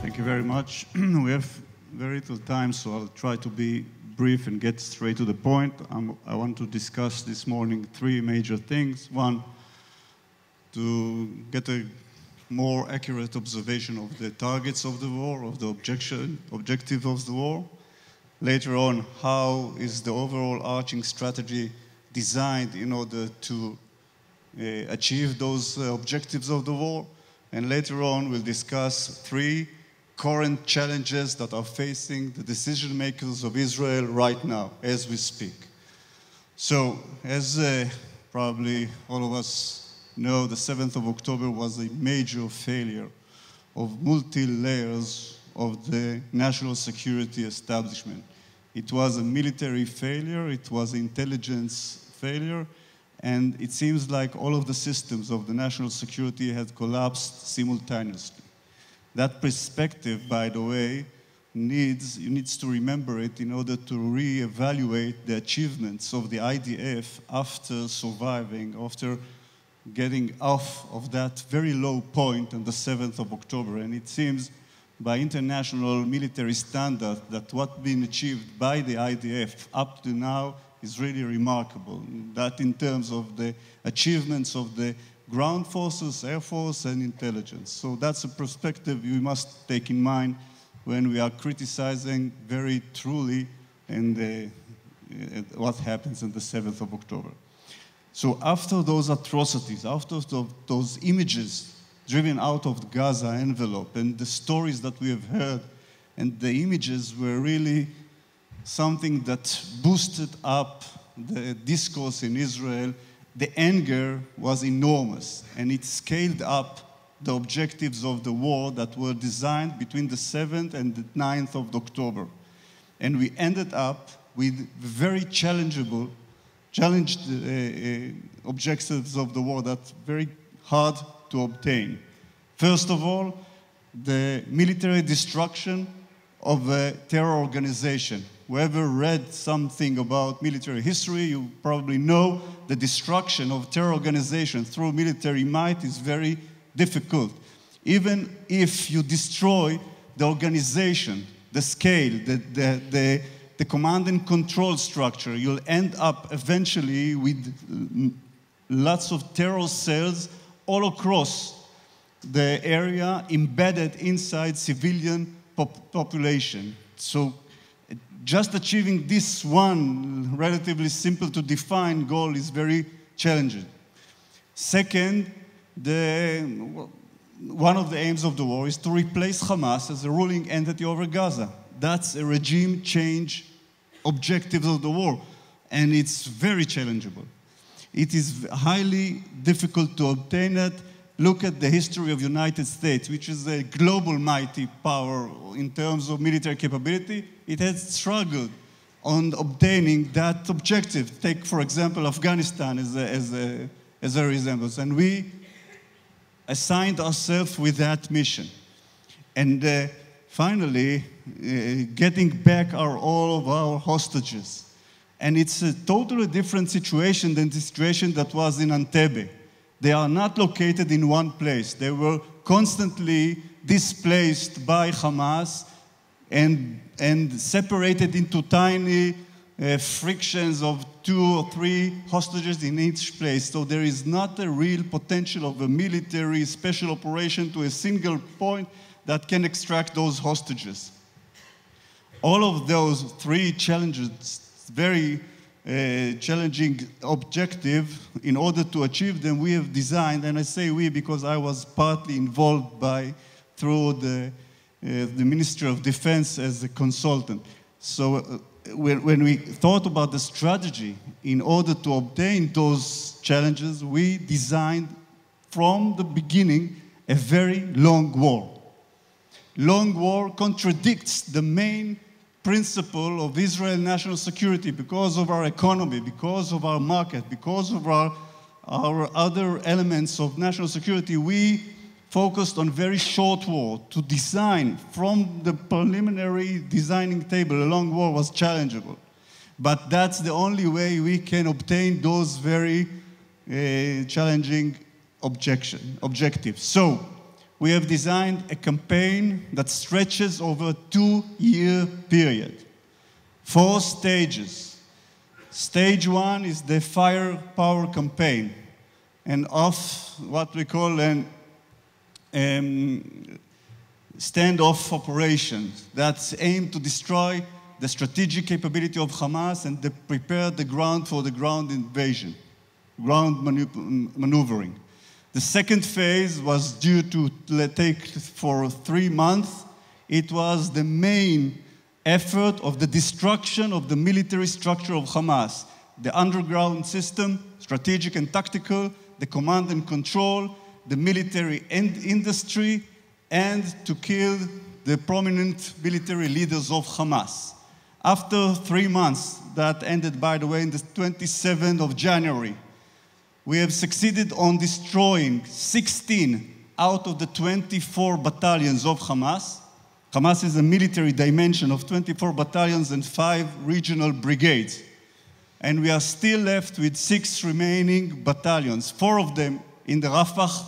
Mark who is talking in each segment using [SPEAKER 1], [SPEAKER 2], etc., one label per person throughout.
[SPEAKER 1] Thank you very much. We have very little time, so I'll try to be brief and get straight to the point. I want to discuss this morning three major things. One, to get a more accurate observation of the targets of the war, of the objective of the war. Later on, how is the overall arching strategy designed in order to achieve those objectives of the war. And later on, we'll discuss three current challenges that are facing the decision makers of Israel right now, as we speak. So, as probably all of us know, the 7th of October was a major failure of multi-layers of the national security establishment. It was a military failure, it was an intelligence failure, and it seems like all of the systems of the national security had collapsed simultaneously. That perspective, by the way, you need to remember it in order to reevaluate the achievements of the IDF after surviving, after getting off of that very low point on the 7th of October. And it seems by international military standard that what's been achieved by the IDF up to now is really remarkable. That in terms of the achievements of the ground forces, air force, and intelligence. So that's a perspective we must take in mind when we are criticizing very truly what happens on the 7th of October. So after those atrocities, after those images driven out of the Gaza envelope and the stories that we have heard, and the images were really something that boosted up the discourse in Israel, the anger was enormous, and it scaled up the objectives of the war that were designed between the 7th and the 9th of October. And we ended up with very challenged objectives of the war that's very hard to obtain. First of all, the military destruction of a terror organization. Whoever read something about military history, you probably know the destruction of terror organizations through military might is very difficult. Even if you destroy the organization, the scale, the command and control structure, you'll end up eventually with lots of terror cells all across the area embedded inside civilian population. So just achieving this one relatively simple to define goal is very challenging. Second, one of the aims of the war is to replace Hamas as a ruling entity over Gaza. That's a regime change objective of the war, and it's very challengeable. It is highly difficult to obtain it. Look at the history of the United States, which is a global mighty power in terms of military capability. It has struggled on obtaining that objective. Take, for example, Afghanistan as a resemblance. And we assigned ourselves with that mission. And finally, getting back all of our hostages. And it's a totally different situation than the situation that was in Entebbe. They are not located in one place. They were constantly displaced by Hamas and separated into tiny frictions of 2 or 3 hostages in each place. So there is not a real potential of a military special operation to a single point that can extract those hostages. All of those 3 challenges, very challenging objective, in order to achieve them, we have designed, and I say we because I was partly involved through the Ministry of Defense as a consultant. So when we thought about the strategy in order to obtain those challenges, we designed from the beginning a very long war. Long war contradicts the main principle of Israel national security because of our economy, because of our market, because of our other elements of national security. We focused on very short war. To design from the preliminary designing table, a long war was challengeable. But that's the only way we can obtain those very challenging objectives. So we have designed a campaign that stretches over a 2-year period. 4 stages. Stage 1 is the firepower campaign, and of what we call an standoff operations that's aimed to destroy the strategic capability of Hamas and to prepare the ground for the ground invasion, ground maneuvering. The second phase was due to take for 3 months. It was the main effort of the destruction of the military structure of Hamas, the underground system, strategic and tactical, the command and control, the military and industry, and to kill the prominent military leaders of Hamas. After 3 months, that ended, by the way, on the 27th of January, we have succeeded on destroying 16 out of the 24 battalions of Hamas. Hamas is a military dimension of 24 battalions and 5 regional brigades. And we are still left with 6 remaining battalions, 4 of them in the Rafah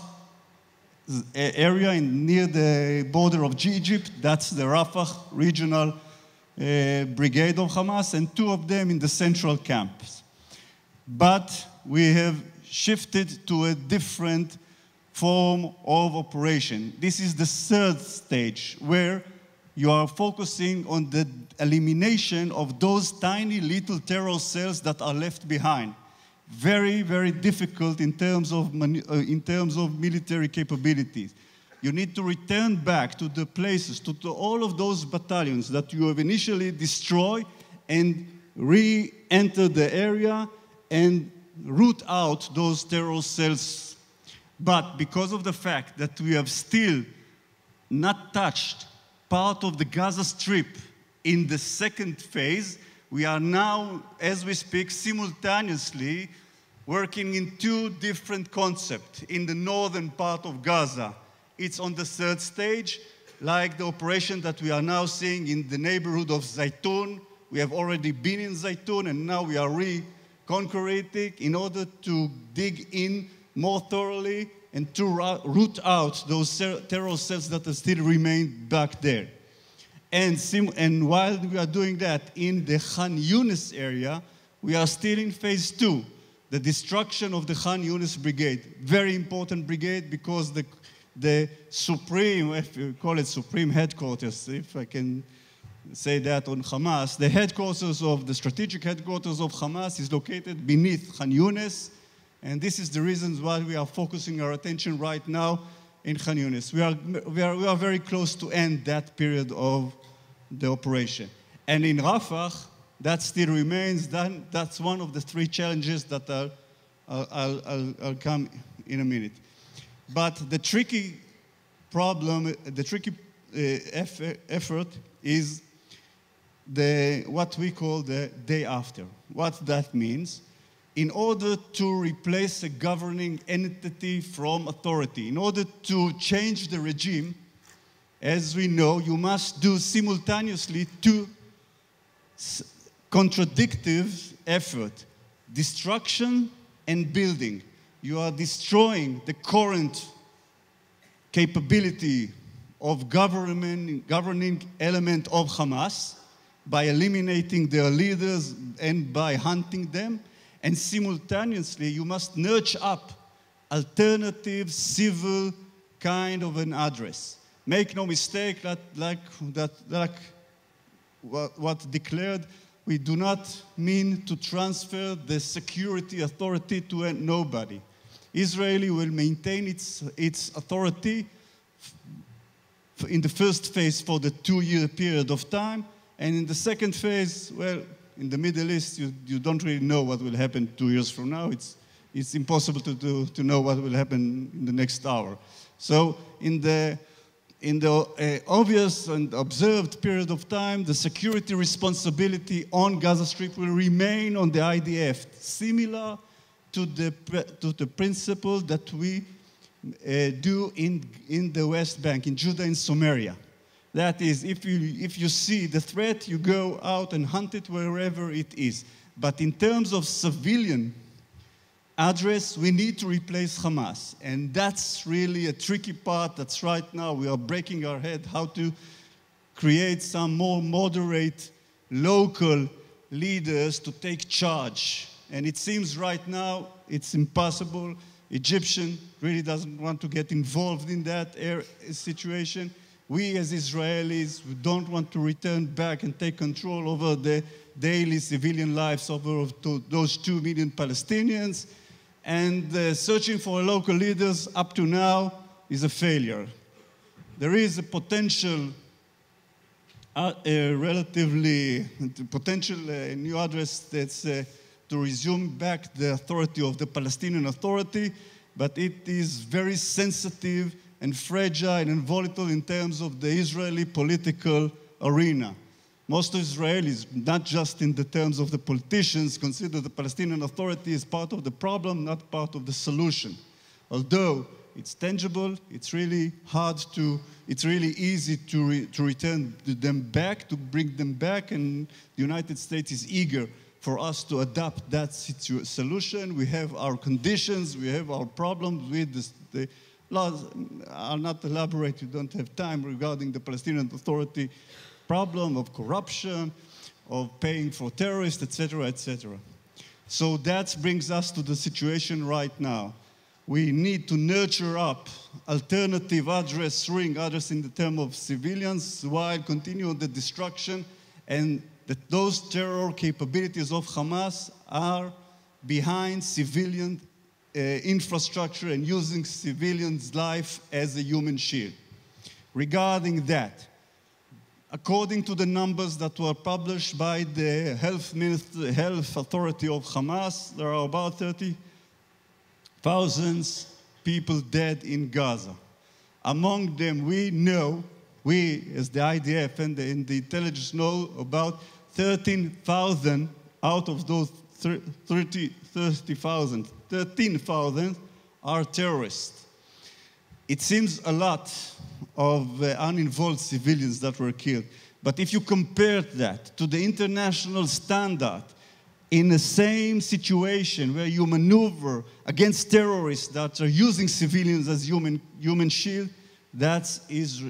[SPEAKER 1] area near the border of Egypt. That's the Rafah regional brigade of Hamas, and 2 of them in the central camps. But we have shifted to a different form of operation. This is the 3rd stage, where you are focusing on the elimination of those tiny little terror cells that are left behind. Very, very difficult in terms of military capabilities. You need to return back to the places, to all of those battalions that you have initially destroyed, and re-enter the area and root out those terror cells. But because of the fact that we have still not touched part of the Gaza Strip in the 2nd phase, we are now, as we speak, simultaneously working in 2 different concepts in the northern part of Gaza. It's on the 3rd stage, like the operation that we are now seeing in the neighborhood of Zaytun. We have already been in Zaytun, and now we are reconquering it in order to dig in more thoroughly and to root out those terror cells that still remain back there. And while we are doing that in the Khan Yunis area, we are still in phase 2, the destruction of the Khan Yunis brigade. Very important brigade, because the supreme, if you call it supreme headquarters, if I can say that on Hamas, the headquarters of the strategic headquarters of Hamas is located beneath Khan Yunis, and this is the reason why we are focusing our attention right now in Khan Yunis. We are very close to end that period of the operation. And in Rafah, that still remains. That's one of the 3 challenges that I'll come in a minute. But the tricky problem, the tricky effort is what we call the day after. What that means, in order to replace a governing entity from authority, in order to change the regime, as we know, you must do simultaneously 2 contradictory efforts: destruction and building. You are destroying the current capability of governing element of Hamas by eliminating their leaders and by hunting them, and simultaneously you must nurture up alternative civil kind of an address. Make no mistake, what declared, we do not mean to transfer the security authority to nobody. Israel will maintain its authority in the 1st phase for the 2-year period of time, and in the 2nd phase, well, in the Middle East, you don't really know what will happen 2 years from now. It's impossible to know what will happen in the next hour. So in the obvious and observed period of time, the security responsibility on Gaza Strip will remain on the IDF, similar to the principle that we do in the West Bank, in Judah and Samaria. That is, if you see the threat, you go out and hunt it wherever it is. But in terms of civilian address, we need to replace Hamas. And that's really a tricky part. That's right now we are breaking our head how to create some more moderate local leaders to take charge. And it seems right now it's impossible. Egyptian really doesn't want to get involved in that situation. We as Israelis, we don't want to return back and take control over the daily civilian lives of those 2 million Palestinians. And searching for local leaders up to now is a failure. There is a potential, relatively potential new address that's to resume back the authority of the Palestinian Authority, but it is very sensitive and fragile and volatile in terms of the Israeli political arena. Most Israelis, not just in the terms of the politicians, consider the Palestinian Authority as part of the problem, not part of the solution. Although it's tangible, it's really easy to return them back, to bring them back, and the United States is eager for us to adopt that solution. We have our conditions, we have our problems with the laws. I'll not elaborate, you don't have time, regarding the Palestinian Authority problem of corruption, of paying for terrorists, etc., etc. So that brings us to the situation right now. We need to nurture up alternative address in the term of civilians while continuing the destruction, and that those terror capabilities of Hamas are behind civilian infrastructure and using civilians' life as a human shield. Regarding that, according to the numbers that were published by the health authority of Hamas, there are about 30,000 people dead in Gaza. Among them, we as the IDF and the intelligence know about 13,000 out of those 13,000 are terrorists. It seems a lot of uninvolved civilians that were killed. But if you compare that to the international standard, in the same situation where you maneuver against terrorists that are using civilians as human shield, that is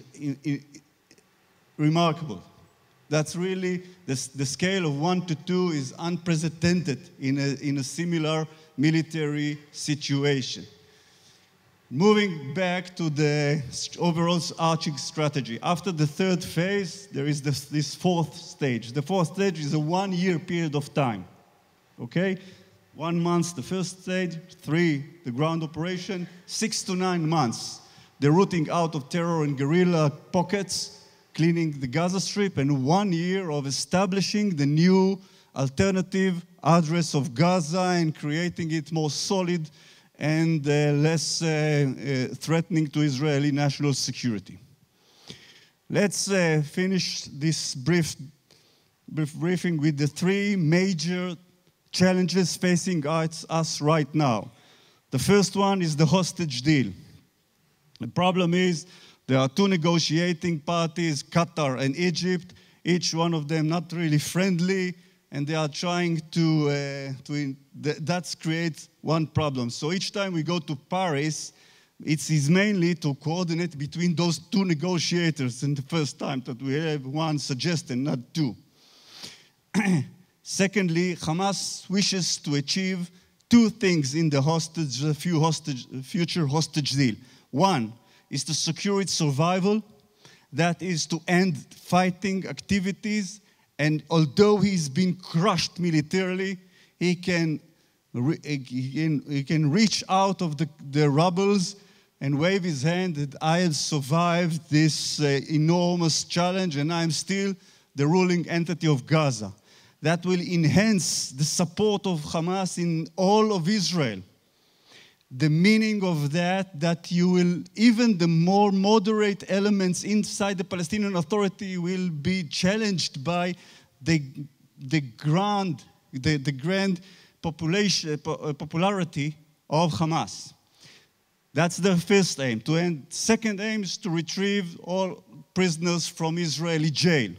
[SPEAKER 1] remarkable. That's really, the scale of 1 to 2 is unprecedented in a similar military situation. Moving back to the overall arching strategy. After the third phase, there is this fourth stage. The fourth stage is a 1-year period of time. Okay? 1 month, the first stage, 3, the ground operation, 6 to 9 months, the rooting out of terror and guerrilla pockets, cleaning the Gaza Strip, and 1 year of establishing the new alternative address of Gaza and creating it more solid and less threatening to Israeli national security. Let's finish this brief briefing with the 3 major challenges facing us right now. The first one is the hostage deal. The problem is there are 2 negotiating parties, Qatar and Egypt, each one of them not really friendly, and they are trying that creates one problem. So each time we go to Paris, it is mainly to coordinate between those 2 negotiators, and the first time that we have one suggestion, not 2. Secondly, Hamas wishes to achieve 2 things in the future hostage deal. One is to secure its survival, that is to end fighting activities, and although he's been crushed militarily, he can reach out of the rubbles and wave his hand that I have survived this enormous challenge and I'm still the ruling entity of Gaza. That will enhance the support of Hamas in all of Israel. The meaning of that you will, even the more moderate elements inside the Palestinian Authority will be challenged by the grand popularity of Hamas. That's the first aim, to end. Second aim is to retrieve all prisoners from Israeli jail.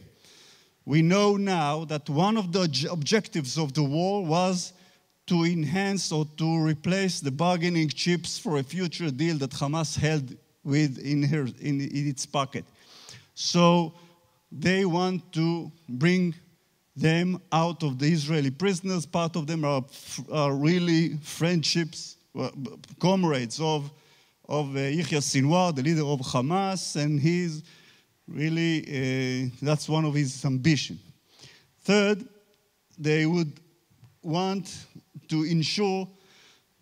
[SPEAKER 1] We know now that one of the objectives of the war was to enhance or to replace the bargaining chips for a future deal that Hamas held in its pocket. So they want to bring them out of the Israeli prisoners. Part of them are really friendships, comrades of Yahya Sinwar, the leader of Hamas, and he's really, that's one of his ambitions. Third, they would want to ensure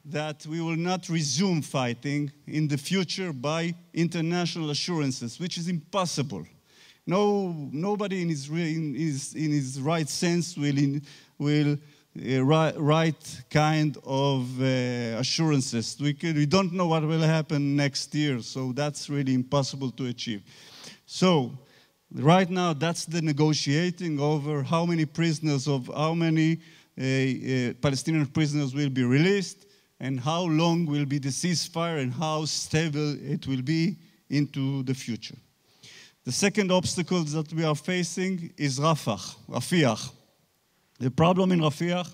[SPEAKER 1] that we will not resume fighting in the future by international assurances, which is impossible. Nobody in his right sense will write kind of assurances. We don't know what will happen next year, so that's really impossible to achieve. So right now, that's the negotiating over how many Palestinian prisoners will be released, and how long will be the ceasefire, and how stable it will be into the future. The second obstacle that we are facing is Rafah. The problem in Rafah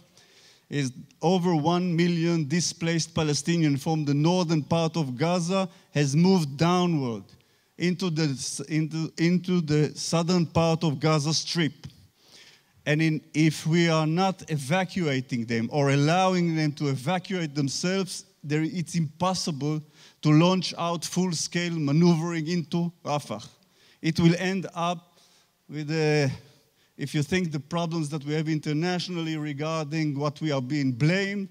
[SPEAKER 1] is over 1 million displaced Palestinians from the northern part of Gaza has moved downward into the southern part of Gaza Strip. And if we are not evacuating them or allowing them to evacuate themselves, it's impossible to launch out full-scale maneuvering into Rafah. It will end up with, if you think the problems that we have internationally regarding what we are being blamed,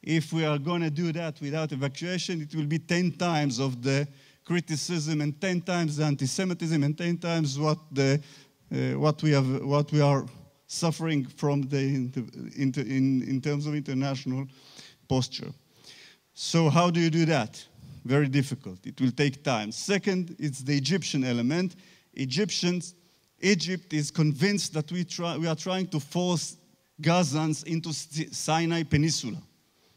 [SPEAKER 1] if we are going to do that without evacuation, it will be 10 times of the criticism and 10 times the anti-Semitism and 10 times what we are suffering from in terms of international posture. So how do you do that? Very difficult. It will take time. Second, it's the Egyptian element. Egypt is convinced that we are trying to force Gazans into Sinai Peninsula.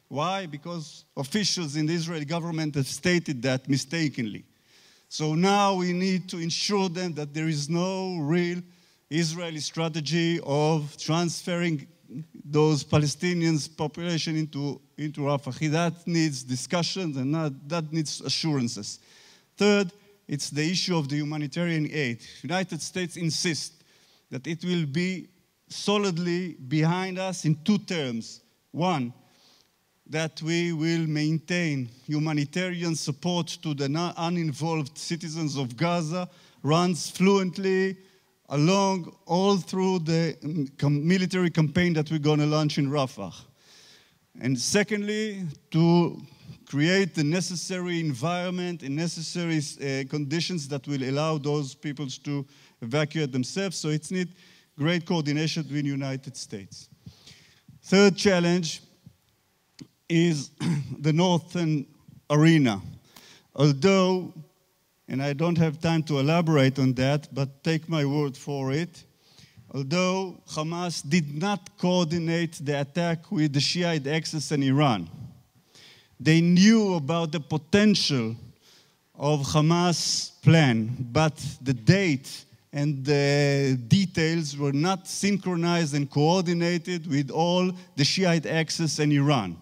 [SPEAKER 1] Why? Because officials in the Israeli government have stated that mistakenly. So now we need to ensure them that there is no real Israeli strategy of transferring those Palestinians' population into Rafah. That needs discussions and that needs assurances. Third, it's the issue of the humanitarian aid. United States insists that it will be solidly behind us in two terms. One, that we will maintain humanitarian support to the uninvolved citizens of Gaza, runs fluently along all through the military campaign that we're going to launch in Rafah. And secondly, to create the necessary environment and necessary conditions that will allow those peoples to evacuate themselves. So it's need great coordination between the United States. Third challenge is the northern arena. Although, and I don't have time to elaborate on that, but take my word for it, although Hamas did not coordinate the attack with the Shiite Axis and Iran, they knew about the potential of Hamas' plan, but the date and the details were not synchronized and coordinated with all the Shiite Axis and Iran.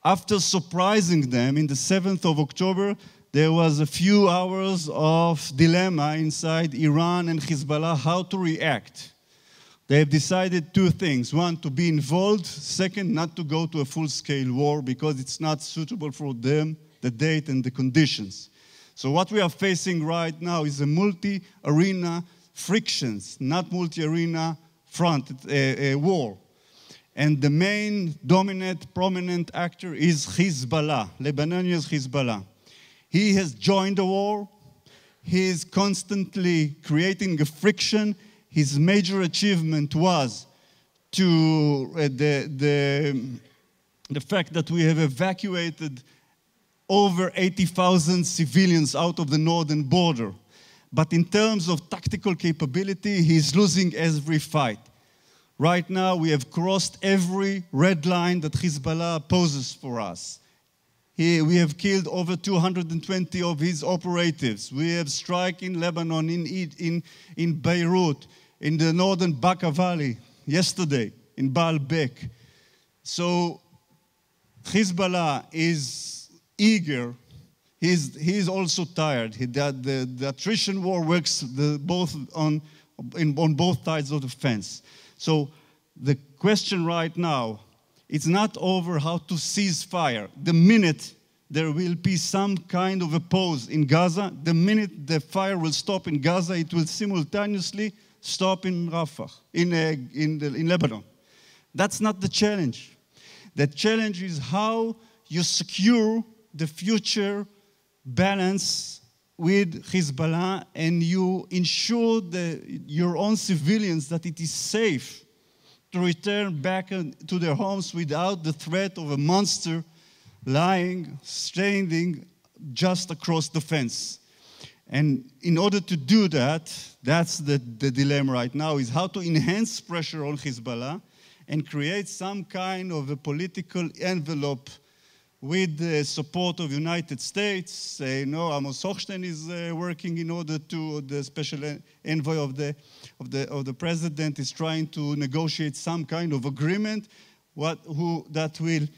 [SPEAKER 1] After surprising them in the 7th of October, there was a few hours of dilemma inside Iran and Hezbollah how to react. They have decided two things. One, to be involved. Second, not to go to a full-scale war because it's not suitable for them, the date and the conditions. So what we are facing right now is a multi-arena frictions, not multi-arena front, war. And the main dominant, prominent actor is Hezbollah, Lebanon's Hezbollah. He has joined the war. He is constantly creating a friction. His major achievement was the fact that we have evacuated over 80,000 civilians out of the northern border. But in terms of tactical capability, he's losing every fight. Right now, we have crossed every red line that Hezbollah poses for us. We have killed over 220 of his operatives. We have struck in Lebanon, in Beirut, in the northern Bekaa Valley, yesterday, in Baalbek. So Hezbollah is eager. He's also tired. The attrition war works on both sides of the fence. So the question right now, it's not over how to cease fire. The minute there will be some kind of a pause in Gaza, the minute the fire will stop in Gaza, it will simultaneously stop in Rafah, in Lebanon. That's not the challenge. The challenge is how you secure the future balance with Hezbollah and you ensure your own civilians that it is safe to return back to their homes without the threat of a monster standing just across the fence. And in order to do that, that's the dilemma right now, is how to enhance pressure on Hezbollah and create some kind of a political envelope with the support of the United States. Amos Hochstein is working in order to, the special envoy of the president is trying to negotiate some kind of agreement that will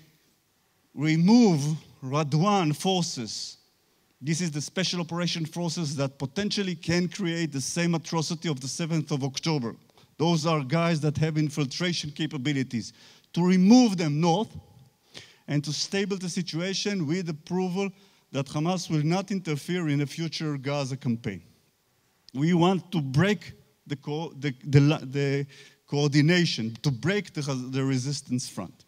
[SPEAKER 1] remove Radwan forces. This is the special operation forces that potentially can create the same atrocity of the 7th of October. Those are guys that have infiltration capabilities. To remove them north and to stabilize the situation with approval that Hamas will not interfere in a future Gaza campaign. We want to break the coordination, to break the resistance front.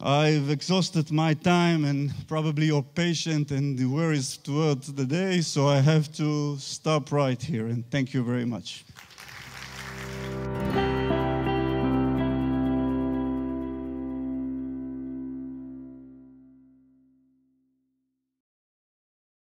[SPEAKER 1] I've exhausted my time and probably your patience and the worries towards the day, so I have to stop right here, and thank you very much.